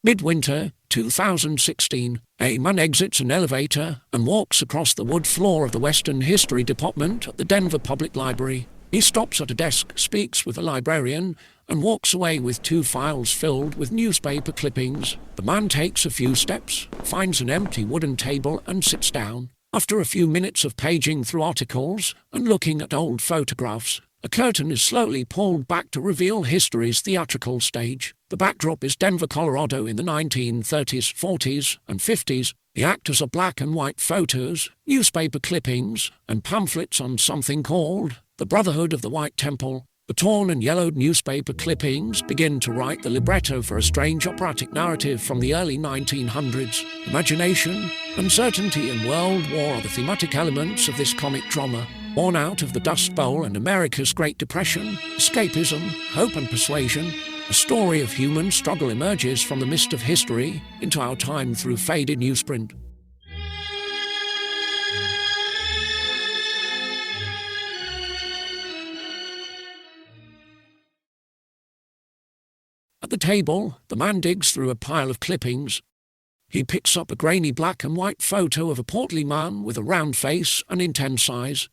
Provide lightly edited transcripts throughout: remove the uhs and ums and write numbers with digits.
Midwinter, 2016. A man exits an elevator and walks across the wood floor of the Western History Department at the Denver Public Library. He stops at a desk, speaks with a librarian, and walks away with 2 files filled with newspaper clippings. The man takes a few steps, finds an empty wooden table and sits down. After a few minutes of paging through articles and looking at old photographs, a curtain is slowly pulled back to reveal history's theatrical stage. The backdrop is Denver, Colorado in the 1930s, 40s, and 50s. The actors are black and white photos, newspaper clippings, and pamphlets on something called the Brotherhood of the White Temple. The torn and yellowed newspaper clippings begin to write the libretto for a strange operatic narrative from the early 1900s. Imagination, uncertainty, and world war are the thematic elements of this comic drama. Born out of the Dust Bowl and America's Great Depression, escapism, hope and persuasion, a story of human struggle emerges from the mist of history into our time through faded newsprint. At the table, the man digs through a pile of clippings. He picks up a grainy black and white photo of a portly man with a round face and intense eyes.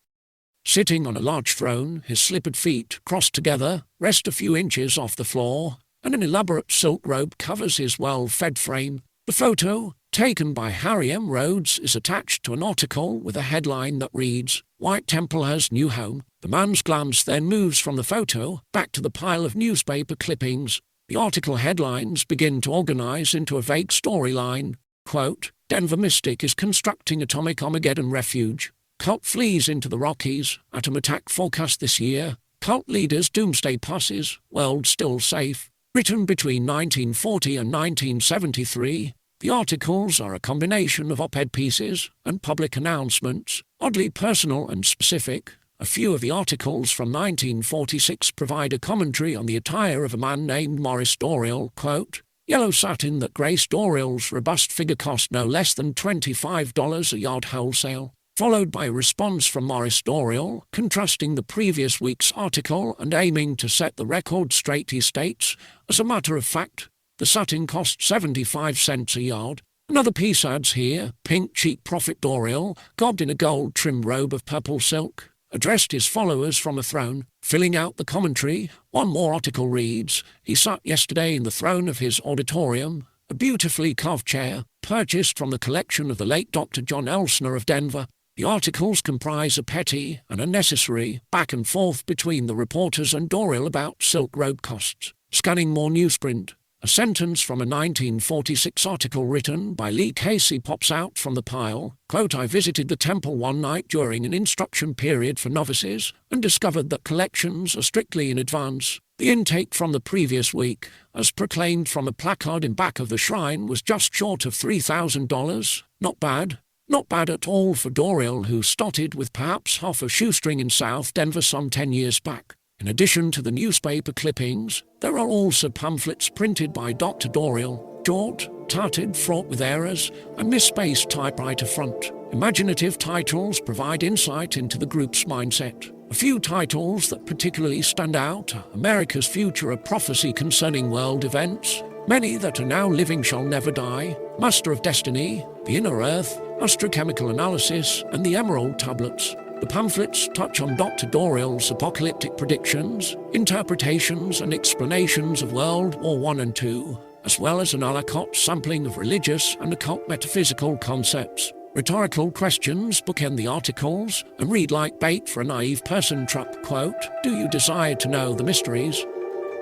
Sitting on a large throne, his slippered feet, crossed together, rest a few inches off the floor, and an elaborate silk robe covers his well-fed frame. The photo, taken by Harry M. Rhodes, is attached to an article with a headline that reads, "White Temple has new home." The man's glance then moves from the photo back to the pile of newspaper clippings. The article headlines begin to organize into a vague storyline. Quote, "Denver Mystic is constructing atomic Armageddon refuge. Cult flees into the Rockies. Atom attack forecast this year. Cult leaders doomsday passes. World still safe." Written between 1940 and 1973, the articles are a combination of op-ed pieces and public announcements, oddly personal and specific. A few of the articles from 1946 provide a commentary on the attire of a man named Morris Doriel. Quote, "Yellow satin that graced Doriel's robust figure cost no less than $25 a yard wholesale," followed by a response from Morris Doriel, contrasting the previous week's article and aiming to set the record straight. He states, "As a matter of fact, the satin cost 75 cents a yard." Another piece adds here, "Pink cheap prophet Doriel, garbed in a gold-trimmed robe of purple silk, addressed his followers from a throne." Filling out the commentary, one more article reads, "He sat yesterday in the throne of his auditorium, a beautifully carved chair, purchased from the collection of the late Dr. John Elsner of Denver." The articles comprise a petty and unnecessary back and forth between the reporters and Doriel about silk robe costs. Scanning more newsprint, a sentence from a 1946 article written by Lee Casey pops out from the pile. Quote, "I visited the temple one night during an instruction period for novices and discovered that collections are strictly in advance. The intake from the previous week, as proclaimed from a placard in back of the shrine, was just short of $3,000. Not bad. Not bad at all for Doriel, who started with perhaps half a shoestring in South Denver some 10 years back." In addition to the newspaper clippings, there are also pamphlets printed by Dr. Doriel, short, tattered, fraught with errors, and misspaced typewriter font. Imaginative titles provide insight into the group's mindset. A few titles that particularly stand out are America's Future, a prophecy concerning world events, Many that are now living shall never die, Master of Destiny, The Inner Earth, Astrochemical Analysis, and the Emerald Tablets. The pamphlets touch on Dr. Doriel's apocalyptic predictions, interpretations and explanations of World War I and II, as well as an a la carte sampling of religious and occult metaphysical concepts. Rhetorical questions bookend the articles and read like bait for a naive person. Quote, do you desire to know the mysteries?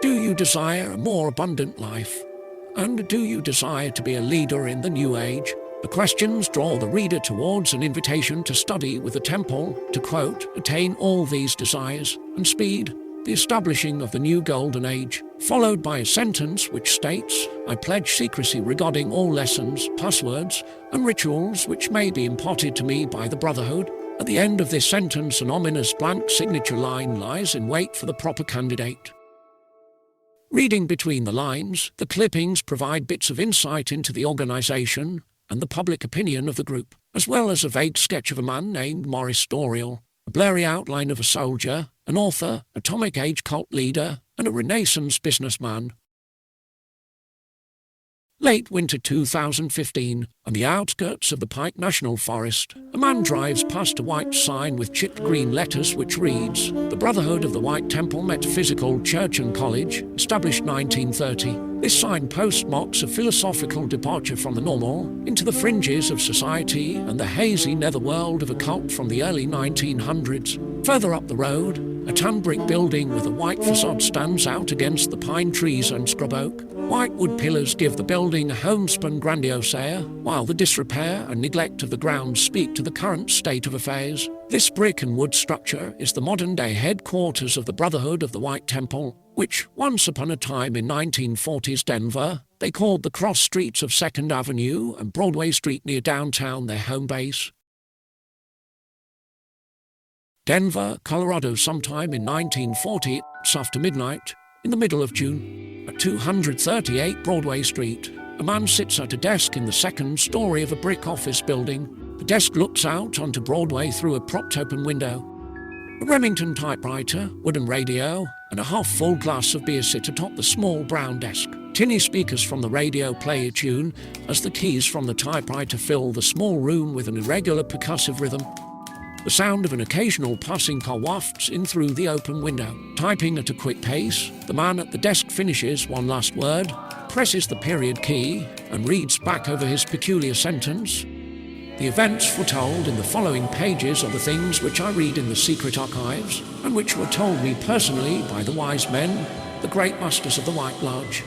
Do you desire a more abundant life? And do you desire to be a leader in the new age? The questions draw the reader towards an invitation to study with the temple to, quote, attain all these desires and speed the establishing of the new golden age, followed by a sentence which states, I pledge secrecy regarding all lessons, passwords, and rituals which may be imparted to me by the Brotherhood. At the end of this sentence, an ominous blank signature line lies in wait for the proper candidate. Reading between the lines, the clippings provide bits of insight into the organization and the public opinion of the group, as well as a vague sketch of a man named Morris Doriel, a blurry outline of a soldier, an author, atomic age cult leader, and a Renaissance businessman. Late winter 2015, on the outskirts of the Pike National Forest, a man drives past a white sign with chipped green letters which reads, "The Brotherhood of the White Temple Metaphysical Church and College, established 1930. This signpost marks a philosophical departure from the normal into the fringes of society and the hazy netherworld of a cult from the early 1900s. Further up the road, a tan brick building with a white facade stands out against the pine trees and scrub oak. White wood pillars give the building a homespun grandiose air, while the disrepair and neglect of the grounds speak to the current state of affairs. This brick and wood structure is the modern-day headquarters of the Brotherhood of the White Temple, which, once upon a time in 1940s Denver, they called the cross streets of 2nd Avenue and Broadway Street near downtown their home base. Denver, Colorado, sometime in 1940, it's after midnight, in the middle of June. At 238 Broadway Street, a man sits at a desk in the second story of a brick office building. The desk looks out onto Broadway through a propped-open window. A Remington typewriter, wooden radio, and a half-full glass of beer sit atop the small brown desk. Tinny speakers from the radio play a tune as the keys from the typewriter fill the small room with an irregular percussive rhythm. The sound of an occasional passing car wafts in through the open window. Typing at a quick pace, the man at the desk finishes one last word, presses the period key, and reads back over his peculiar sentence. The events foretold in the following pages are the things which I read in the secret archives, and which were told me personally by the wise men, the great masters of the White Lodge.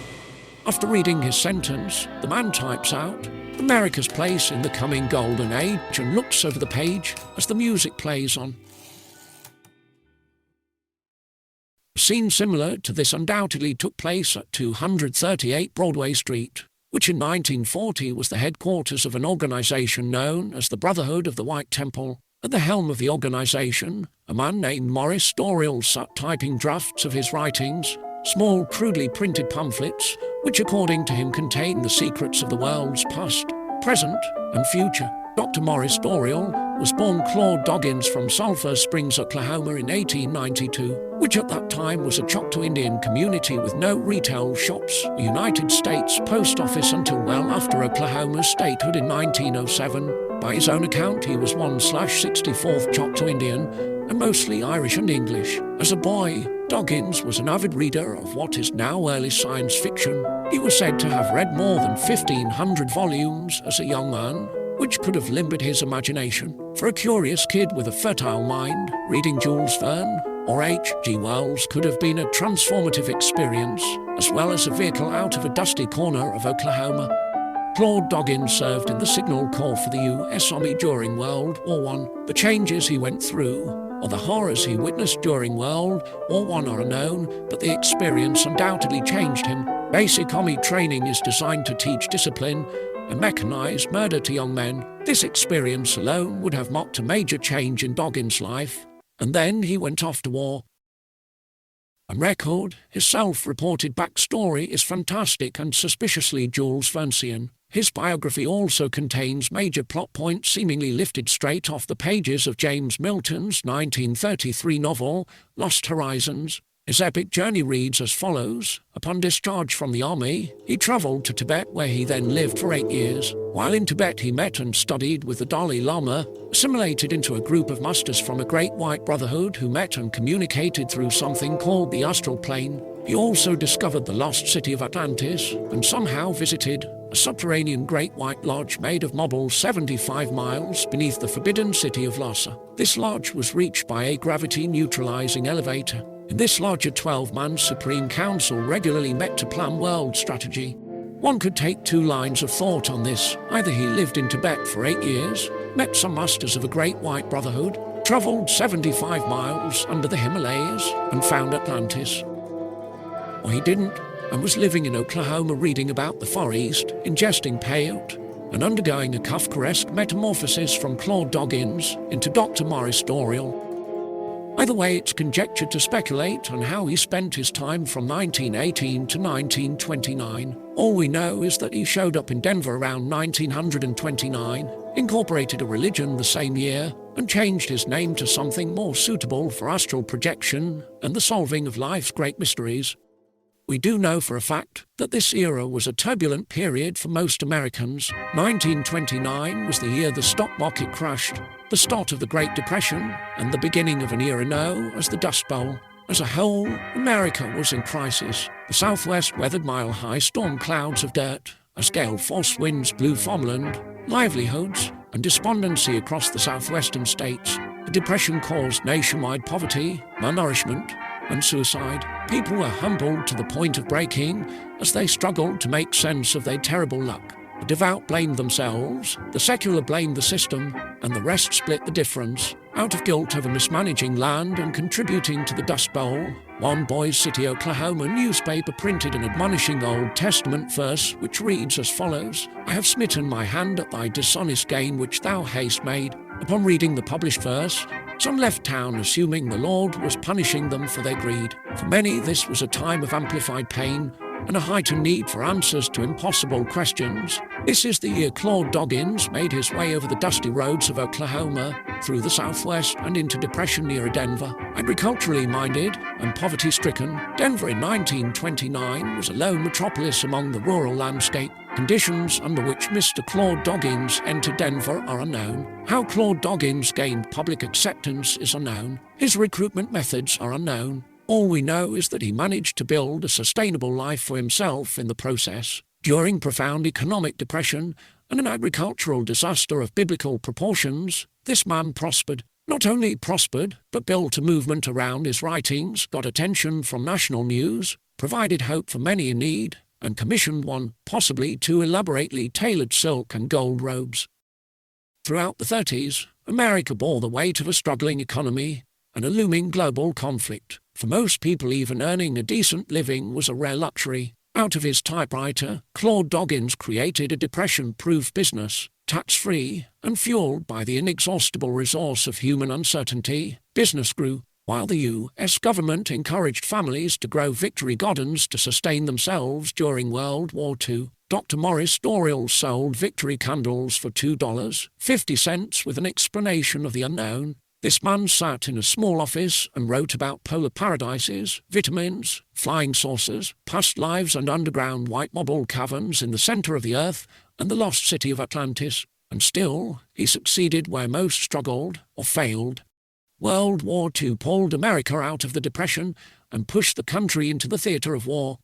After reading his sentence, the man types out, America's place in the coming golden age, and looks over the page as the music plays on. A scene similar to this undoubtedly took place at 238 Broadway Street, which in 1940 was the headquarters of an organization known as the Brotherhood of the White Temple. At the helm of the organization, a man named Morris Doriel sat typing drafts of his writings, small crudely printed pamphlets, which according to him contain the secrets of the world's past, present, and future. Dr. Morris Doriel was born Claude Doggins from Sulphur Springs, Oklahoma in 1892, which at that time was a Choctaw Indian community with no retail shops, a United States post office until well after Oklahoma's statehood in 1907. By his own account, he was 1/64th Choctaw Indian, and mostly Irish and English. As a boy, Doggins was an avid reader of what is now early science fiction. He was said to have read more than 1,500 volumes as a young man, which could have limbered his imagination. For a curious kid with a fertile mind, reading Jules Verne or H.G. Wells could have been a transformative experience, as well as a vehicle out of a dusty corner of Oklahoma. Claude Doggins served in the Signal Corps for the U.S. Army during World War I. The changes he went through, or the horrors he witnessed during World War I are unknown, but the experience undoubtedly changed him. Basic Army training is designed to teach discipline and mechanized murder to young men. This experience alone would have marked a major change in Doggins' life, and then he went off to war. On record, his self-reported backstory is fantastic and suspiciously Jules Vernean. His biography also contains major plot points seemingly lifted straight off the pages of James Milton's 1933 novel, Lost Horizons. His epic journey reads as follows. Upon discharge from the army, he travelled to Tibet, where he then lived for 8 years. While in Tibet, he met and studied with the Dalai Lama, assimilated into a group of masters from a great white brotherhood who met and communicated through something called the astral plane. He also discovered the lost city of Atlantis and somehow visited a subterranean great white lodge made of marble 75 miles beneath the forbidden city of Lhasa. This lodge was reached by a gravity-neutralizing elevator. In this lodge, a 12-man Supreme Council regularly met to plan world strategy. One could take two lines of thought on this. Either he lived in Tibet for 8 years, met some masters of a great white brotherhood, travelled 75 miles under the Himalayas, and found Atlantis. Or he didn't, and was living in Oklahoma reading about the Far East, ingesting peyote, and undergoing a Kafkaesque metamorphosis from Claude Doggins into Dr. Morris Doriel. Either way, it's conjectured to speculate on how he spent his time from 1918 to 1929. All we know is that he showed up in Denver around 1929, incorporated a religion the same year, and changed his name to something more suitable for astral projection and the solving of life's great mysteries. We do know for a fact that this era was a turbulent period for most Americans. 1929 was the year the stock market crashed, the start of the Great Depression, and the beginning of an era known as the Dust Bowl. As a whole, America was in crisis. The Southwest weathered mile-high storm clouds of dirt, as gale-force winds blew farmland, livelihoods, and despondency across the southwestern states. The Depression caused nationwide poverty, malnourishment, and suicide. People were humbled to the point of breaking as they struggled to make sense of their terrible luck. The devout blamed themselves, the secular blamed the system, and the rest split the difference. Out of guilt over mismanaging land and contributing to the Dust Bowl, one Boise City, Oklahoma newspaper printed an admonishing Old Testament verse which reads as follows: "I have smitten my hand at thy dishonest gain which thou hast made." Upon reading the published verse, some left town assuming the Lord was punishing them for their greed. For many, this was a time of amplified pain and a heightened need for answers to impossible questions. This is the year Claude Doggins made his way over the dusty roads of Oklahoma, through the Southwest and into Depression-era Denver. Agriculturally minded and poverty-stricken, Denver in 1929 was a lone metropolis among the rural landscape. Conditions under which Mr. Claude Doggins entered Denver are unknown. How Claude Doggins gained public acceptance is unknown. His recruitment methods are unknown. All we know is that he managed to build a sustainable life for himself in the process. During profound economic depression and an agricultural disaster of biblical proportions, this man prospered. Not only prospered, but built a movement around his writings, got attention from national news, provided hope for many in need, and commissioned one, possibly two elaborately tailored silk and gold robes. Throughout the 30s, America bore the weight of a struggling economy and a looming global conflict. For most people, even earning a decent living was a rare luxury. Out of his typewriter, Claude Doggins created a depression-proof business, tax-free and fueled by the inexhaustible resource of human uncertainty. Business grew, while the U.S. government encouraged families to grow victory gardens to sustain themselves during World War II. Dr. Morris Doriel sold victory candles for $2.50 with an explanation of the unknown. This man sat in a small office and wrote about polar paradises, vitamins, flying saucers, past lives and underground white marble caverns in the center of the earth and the lost city of Atlantis. And still, he succeeded where most struggled or failed. World War II pulled America out of the Depression and pushed the country into the theater of war.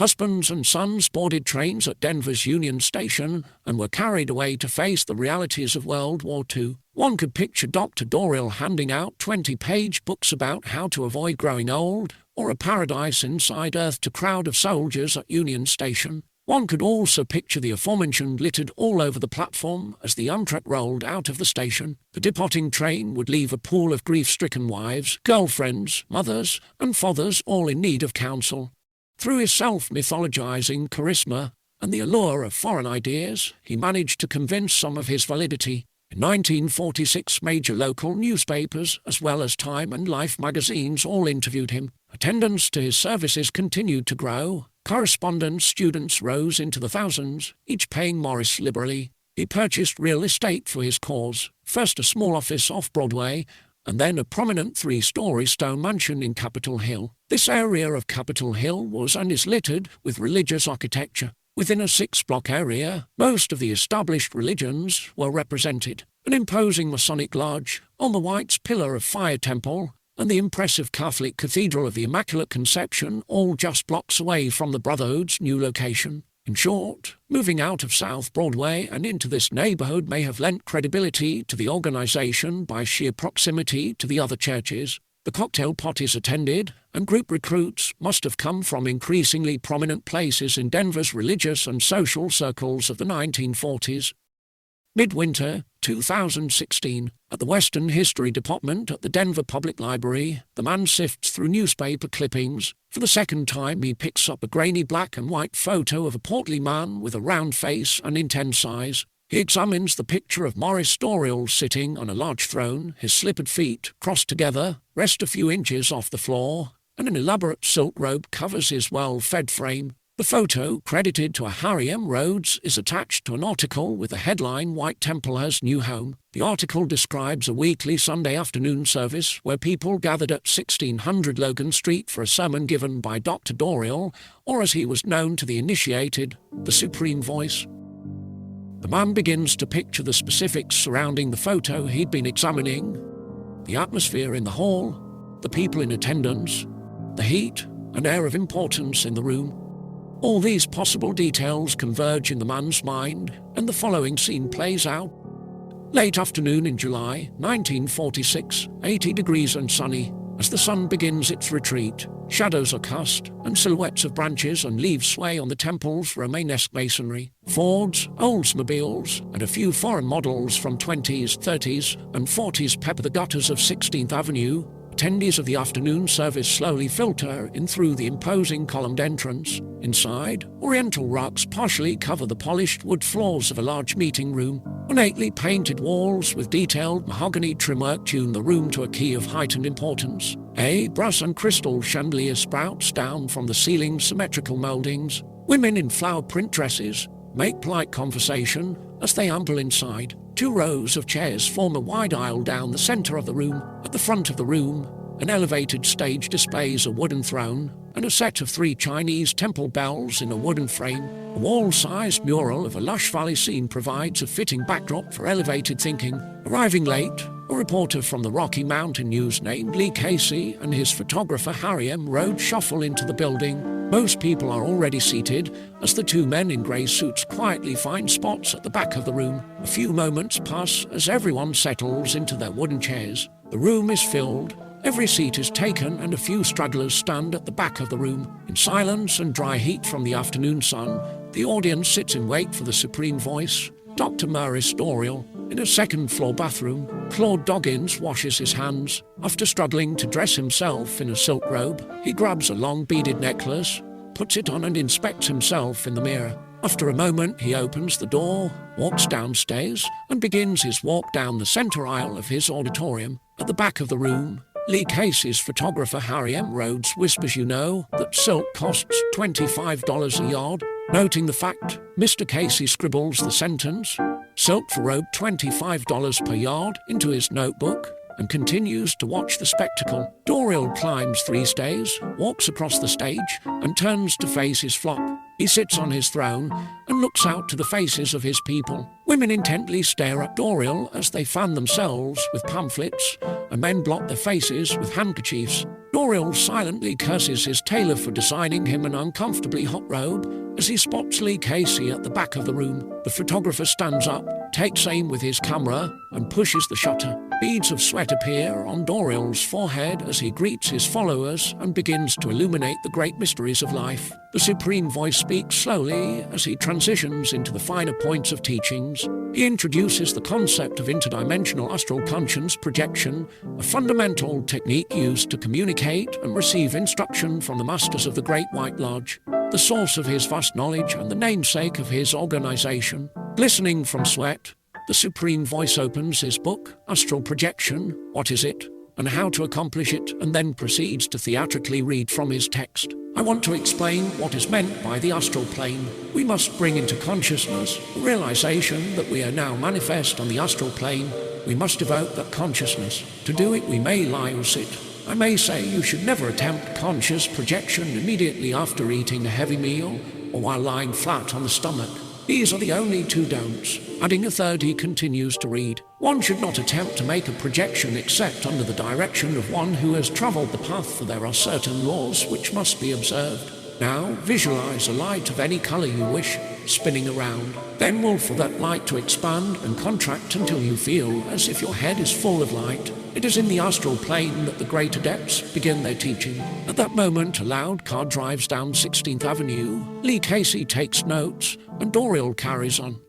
Husbands and sons boarded trains at Denver's Union Station and were carried away to face the realities of World War II. One could picture Dr. Doriel handing out 20-page books about how to avoid growing old, or a paradise inside Earth to crowd of soldiers at Union Station. One could also picture the aforementioned littered all over the platform as the Amtrak rolled out of the station. The departing train would leave a pool of grief-stricken wives, girlfriends, mothers, and fathers all in need of counsel. Through his self-mythologizing charisma and the allure of foreign ideas, he managed to convince some of his validity. In 1946, major local newspapers, as well as Time and Life magazines, all interviewed him. Attendance to his services continued to grow. Correspondence students rose into the thousands, each paying Morris liberally. He purchased real estate for his cause, first a small office off Broadway, and then a prominent 3-story stone mansion in Capitol Hill. This area of Capitol Hill was and is littered with religious architecture. Within a 6-block area, most of the established religions were represented. An imposing Masonic lodge, on the White's Pillar of Fire Temple, and the impressive Catholic Cathedral of the Immaculate Conception, all just blocks away from the Brotherhood's new location. In short, moving out of South Broadway and into this neighborhood may have lent credibility to the organization by sheer proximity to the other churches. The cocktail parties attended, and group recruits must have come from increasingly prominent places in Denver's religious and social circles of the 1940s. Midwinter 2016. At the Western History Department at the Denver Public Library, the man sifts through newspaper clippings. For the second time, he picks up a grainy black and white photo of a portly man with a round face and intense eyes. He examines the picture of Morris Doriel sitting on a large throne, his slippered feet, crossed together, rest a few inches off the floor, and an elaborate silk robe covers his well-fed frame. The photo, credited to a Harry M. Rhodes, is attached to an article with the headline "White Temple Has New Home." The article describes a weekly Sunday afternoon service where people gathered at 1600 Logan Street for a sermon given by Dr. Doriel, or as he was known to the initiated, the Supreme Voice. The man begins to picture the specifics surrounding the photo he'd been examining: the atmosphere in the hall, the people in attendance, the heat and air of importance in the room. All these possible details converge in the man's mind, and the following scene plays out. Late afternoon in July 1946, 80 degrees and sunny. As the sun begins its retreat, shadows are cast, and silhouettes of branches and leaves sway on the temple's Romanesque masonry. Fords, Oldsmobiles, and a few foreign models from 20s, 30s, and 40s pepper the gutters of 16th Avenue. Attendees of the afternoon service slowly filter in through the imposing columned entrance. Inside, oriental rugs partially cover the polished wood floors of a large meeting room. Ornately painted walls with detailed mahogany trimwork tune the room to a key of heightened importance. A brass and crystal chandelier sprouts down from the ceiling's symmetrical mouldings. Women in flower print dresses make polite conversation as they amble inside. 2 rows of chairs form a wide aisle down the center of the room. At the front of the room, an elevated stage displays a wooden throne and a set of 3 Chinese temple bells in a wooden frame. A wall-sized mural of a lush valley scene provides a fitting backdrop for elevated thinking. Arriving late, a reporter from the Rocky Mountain News named Lee Casey and his photographer Harry M. Rhodes shuffle into the building. Most people are already seated as the 2 men in grey suits quietly find spots at the back of the room. A few moments pass as everyone settles into their wooden chairs. The room is filled. Every seat is taken and a few stragglers stand at the back of the room. In silence and dry heat from the afternoon sun, the audience sits in wait for the Supreme Voice, Dr. Maurice Doriel. In a second-floor bathroom, Claude Doggins washes his hands. After struggling to dress himself in a silk robe, he grabs a long beaded necklace, puts it on and inspects himself in the mirror. After a moment, he opens the door, walks downstairs, and begins his walk down the center aisle of his auditorium. At the back of the room, Lee Casey's photographer Harry M. Rhodes whispers, "You know that silk costs $25 a yard?" Noting the fact, Mr. Casey scribbles the sentence, "Silk for robe $25 per yard," into his notebook and continues to watch the spectacle. Doriel climbs 3 stairs, walks across the stage, and turns to face his flock. He sits on his throne and looks out to the faces of his people. Women intently stare at Doriel as they fan themselves with pamphlets, and men block their faces with handkerchiefs. Doriel silently curses his tailor for designing him an uncomfortably hot robe as he spots Lee Casey at the back of the room. The photographer stands up, takes aim with his camera, and pushes the shutter. Beads of sweat appear on Doriel's forehead as he greets his followers and begins to illuminate the great mysteries of life. The Supreme Voice speaks slowly as he transitions into the finer points of teachings. He introduces the concept of interdimensional astral conscience projection, a fundamental technique used to communicate and receive instruction from the masters of the Great White Lodge, the source of his vast knowledge and the namesake of his organization. Glistening from sweat, the Supreme Voice opens his book, Astral Projection, What Is It, and How to Accomplish It, and then proceeds to theatrically read from his text. I want to explain what is meant by the astral plane. We must bring into consciousness the realization that we are now manifest on the astral plane. We must devote that consciousness. To do it, we may lie or sit. I may say you should never attempt conscious projection immediately after eating a heavy meal or while lying flat on the stomach. These are the only 2 don'ts. Adding a third, he continues to read. One should not attempt to make a projection except under the direction of one who has traveled the path, for there are certain laws which must be observed. Now, visualize a light of any color you wish, spinning around. Then will for that light to expand and contract until you feel as if your head is full of light. It is in the astral plane that the great adepts begin their teaching. At that moment, a loud car drives down 16th Avenue. Lee Casey takes notes, and Doriel carries on.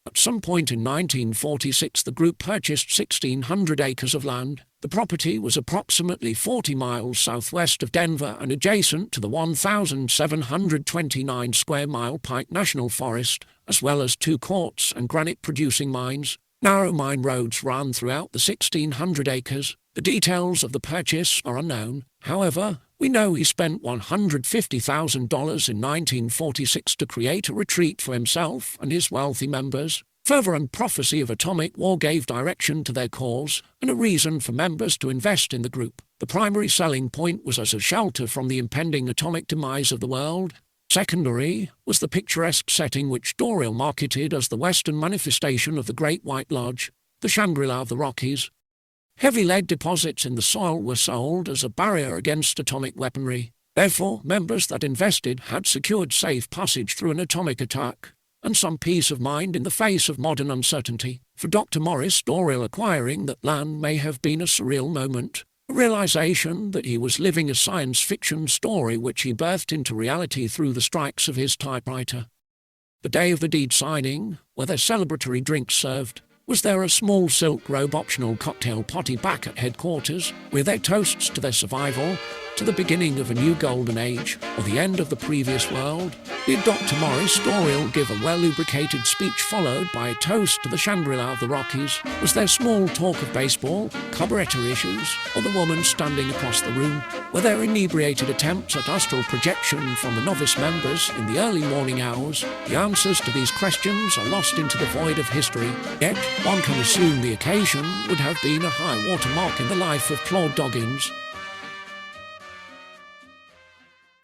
At some point in 1946, the group purchased 1,600 acres of land. The property was approximately 40 miles southwest of Denver and adjacent to the 1,729 square mile Pike National Forest, as well as 2 quartz and granite-producing mines. Narrow mine roads ran throughout the 1,600 acres. The details of the purchase are unknown. However, we know he spent $150,000 in 1946 to create a retreat for himself and his wealthy members. Fervor and prophecy of atomic war gave direction to their cause and a reason for members to invest in the group. The primary selling point was as a shelter from the impending atomic demise of the world. Secondary was the picturesque setting which Dorial marketed as the western manifestation of the Great White Lodge, the Shangri-La of the Rockies. Heavy lead deposits in the soil were sold as a barrier against atomic weaponry. Therefore, members that invested had secured safe passage through an atomic attack, and some peace of mind in the face of modern uncertainty. For Dr. Morris Dorial, acquiring that land may have been a surreal moment, a realization that he was living a science fiction story which he birthed into reality through the strikes of his typewriter. The day of the deed signing, where their celebratory drinks served, was there a small silk robe optional cocktail potty back at headquarters, with their toasts to their survival, to the beginning of a new golden age, or the end of the previous world? Did Dr. Morris Dorial give a well-lubricated speech followed by a toast to the Shangri-La of the Rockies? Was there small talk of baseball, carburetor issues, or the woman standing across the room? Were there inebriated attempts at astral projection from the novice members in the early morning hours? The answers to these questions are lost into the void of history, yet one can assume the occasion would have been a high watermark in the life of Claude Doggins.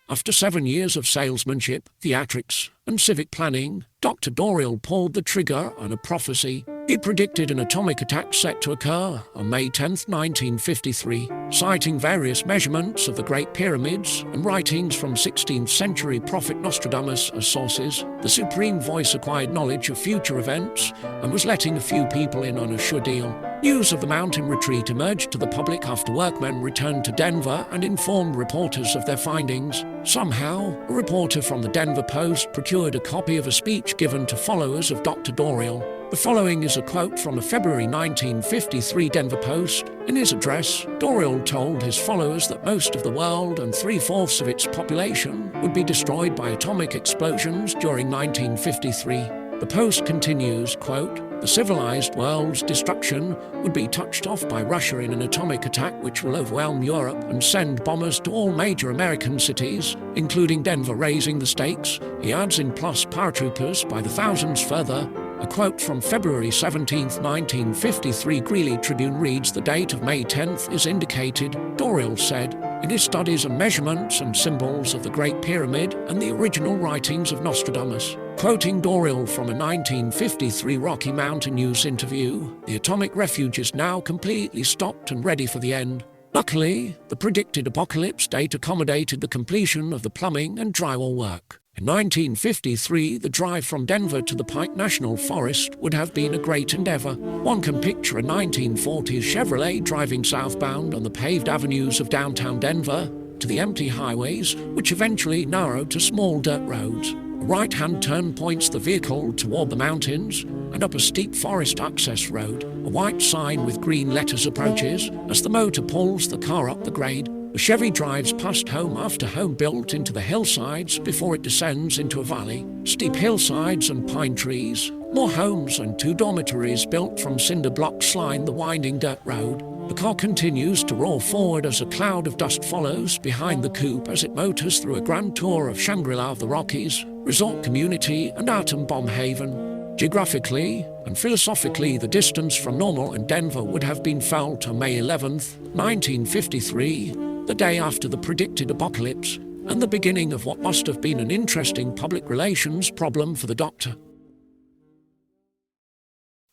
After 7 years of salesmanship, theatrics, and civic planning, Dr. Dorial pulled the trigger on a prophecy. He predicted an atomic attack set to occur on May 10, 1953, citing various measurements of the Great Pyramids and writings from 16th century prophet Nostradamus as sources. The supreme voice acquired knowledge of future events and was letting a few people in on a sure deal. News of the mountain retreat emerged to the public after workmen returned to Denver and informed reporters of their findings. Somehow, a reporter from the Denver Post procured a copy of a speech given to followers of Dr. Dorial. The following is a quote from a February 1953 Denver Post. In his address, Dorial told his followers that most of the world and 3/4 of its population would be destroyed by atomic explosions during 1953. The Post continues, quote, "The civilized world's destruction would be touched off by Russia in an atomic attack which will overwhelm Europe and send bombers to all major American cities, including Denver, raising the stakes." He adds, in plus paratroopers by the thousands further. A quote from February 17, 1953 Greeley Tribune reads, "The date of May 10th is indicated," Dorial said, "in his studies and measurements and symbols of the Great Pyramid and the original writings of Nostradamus." Quoting Dorial from a 1953 Rocky Mountain News interview, "The atomic refuge is now completely stopped and ready for the end." Luckily, the predicted apocalypse date accommodated the completion of the plumbing and drywall work. In 1953, the drive from Denver to the Pike National Forest would have been a great endeavor. One can picture a 1940s Chevrolet driving southbound on the paved avenues of downtown Denver to the empty highways, which eventually narrowed to small dirt roads. A right-hand turn points the vehicle toward the mountains and up a steep forest access road. A white sign with green letters approaches as the motor pulls the car up the grade. The Chevy drives past home after home built into the hillsides before it descends into a valley. Steep hillsides and pine trees, more homes and 2 dormitories built from cinder blocks line the winding dirt road. The car continues to roar forward as a cloud of dust follows behind the coupe as it motors through a grand tour of Shangri-La of the Rockies, resort community and atom bomb haven. Geographically and philosophically, the distance from Normal and Denver would have been felt on May 11th, 1953, the day after the predicted apocalypse, and the beginning of what must have been an interesting public relations problem for the doctor.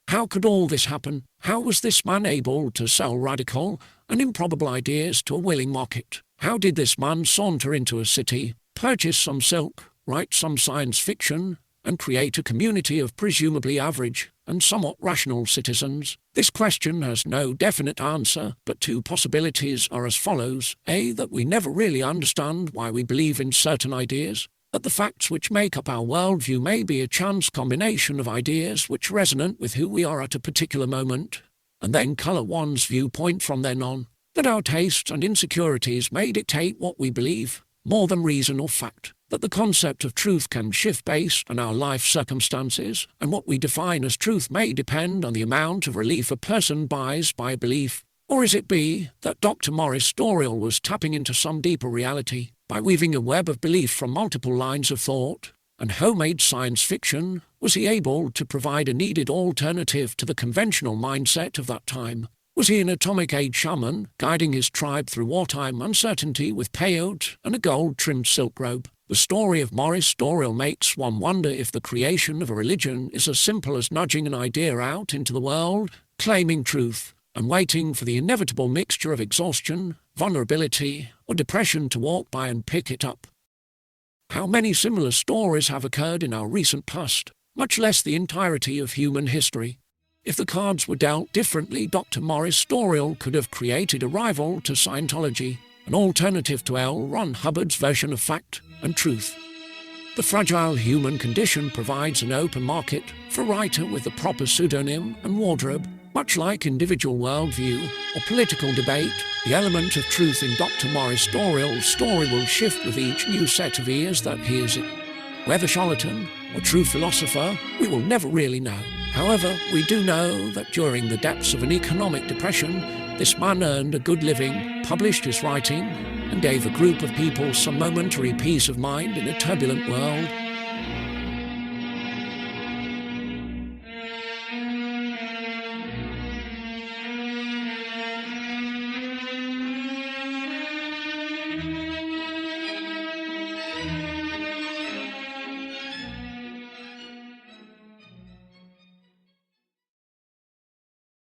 How could all this happen? How was this man able to sell radical and improbable ideas to a willing market? How did this man saunter into a city, purchase some silk, write some science fiction, and create a community of presumably average and somewhat rational citizens? This question has no definite answer, but 2 possibilities are as follows. A, that we never really understand why we believe in certain ideas. that the facts which make up our worldview may be a chance combination of ideas which resonate with who we are at a particular moment, and then colour one's viewpoint from then on, that our tastes and insecurities may dictate what we believe, more than reason or fact, that the concept of truth can shift based on our life circumstances, and what we define as truth may depend on the amount of relief a person buys by a belief. Or is it be that Dr. Morris Storial was tapping into some deeper reality by weaving a web of belief from multiple lines of thought and homemade science fiction? Was he able to provide a needed alternative to the conventional mindset of that time? Was he an atomic age shaman, guiding his tribe through wartime uncertainty with peyote and a gold-trimmed silk robe? The story of Morris Storial makes one wonder if the creation of a religion is as simple as nudging an idea out into the world, claiming truth, and waiting for the inevitable mixture of exhaustion, vulnerability, or depression to walk by and pick it up. How many similar stories have occurred in our recent past, much less the entirety of human history? If the cards were dealt differently, Dr. Morris Storial could have created a rival to Scientology, an alternative to L. Ron Hubbard's version of fact and truth. The fragile human condition provides an open market for a writer with the proper pseudonym and wardrobe. Much like individual worldview or political debate, the element of truth in Dr. Morris Storial's story will shift with each new set of ears that hears it. Whether charlatan or true philosopher, we will never really know. However, we do know that during the depths of an economic depression, this man earned a good living, published his writing, and gave a group of people some momentary peace of mind in a turbulent world.